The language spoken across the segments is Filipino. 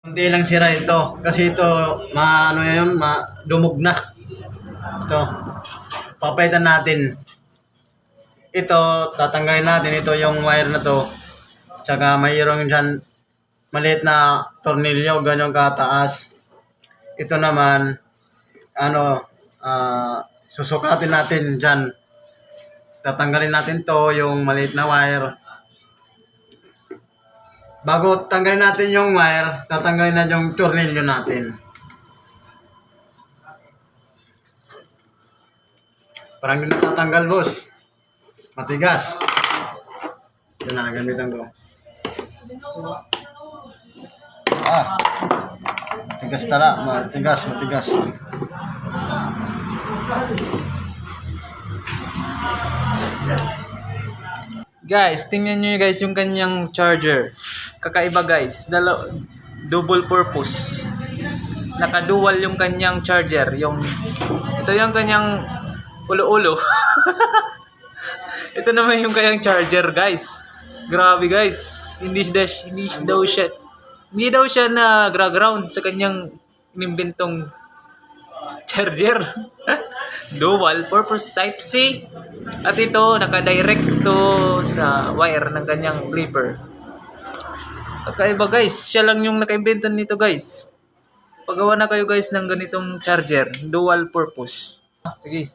Kunti lang sira ito. Kasi ito, ano yun, dumog na. Ito. Papalitan natin. Ito, tatanggalin natin. Ito yung wire na to. Tsaka mayroong dyan maliit na tornilyo, ganyang kataas. Ito naman, susukatin natin dyan. Tatanggalin natin to, yung maliit na wire. Bago tanggalin natin yung wire, tatanggalin na yung tornilyo natin. Parang hindi natatanggal, boss. Matigas. Ito na, gamitan ko. Matigas tala. Matigas. Guys, tingnan nyo guys yung kanyang charger. Kakaiba guys. Double purpose. Naka-dual yung kanyang charger. Ito yung kanyang ulo-ulo. Ito naman yung kanyang charger guys. Grabe guys. Hindi daw siya na ground sa kanyang inimbentong charger. Dual purpose type C. At ito naka-direct to sa wire ng kanyang clipper. Kakaiba guys, siya lang yung naka-invento nito guys. Pagawa na kayo guys ng ganitong charger, dual purpose. Sige.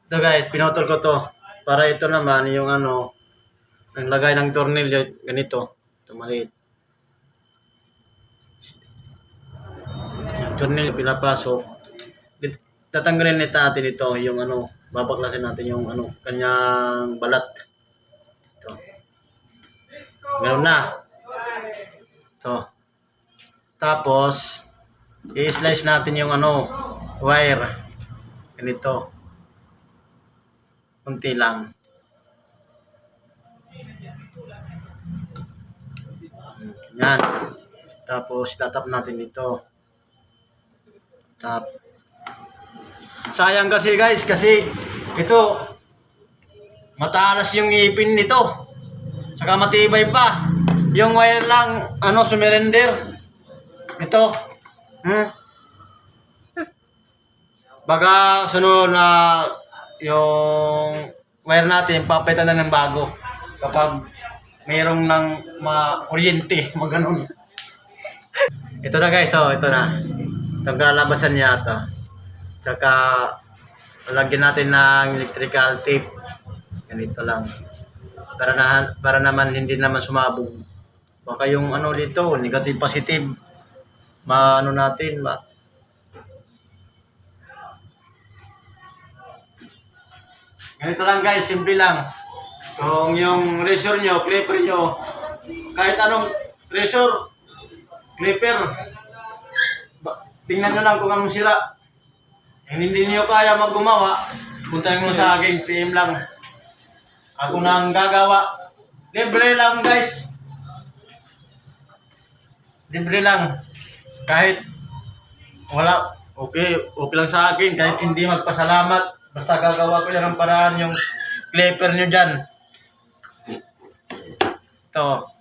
Ito guys, pinutol ko to. Para ito naman yung ang lagay ng tornilyo, ganito. Ito maliit. Yung tornilyo pinapasok. Tatanggalin natin ito, yung babaklasin natin yung kanyang balat. Ito. Meron na. Ito. Tapos, i-slice natin yung wire. Ganito. Kunti lang. Yan. Tapos, tatap natin ito. Tap. Sayang kasi guys, kasi ito matalas yung ipin nito. Saka matibay pa. Yung wire lang sumirender. Ito. Baga sunod na yung wire natin papalitan na ng bago kapag mayroong ng kuryente, maganon. Ito na guys, ito na. Itong kalalabasan niya ito. Tsaka lagyan natin ng electrical tape. Ganito lang. Para naman hindi naman sumabog. Baka yung dito, negative positive. Natin. Ganito lang guys, simple lang. Kung yung razor nyo, clipper nyo, kahit anong razor, clipper, tingnan nyo lang kung anong sira. Hindi niyo kaya maggumawa, puntahin mo sa akin, PM lang. Ako na ang gagawa. Libre lang guys. Libre lang. Kahit wala, okay lang sa akin. Kahit hindi magpasalamat, basta gagawa ko yan ng paraan yung clipper nyo dyan. Ito.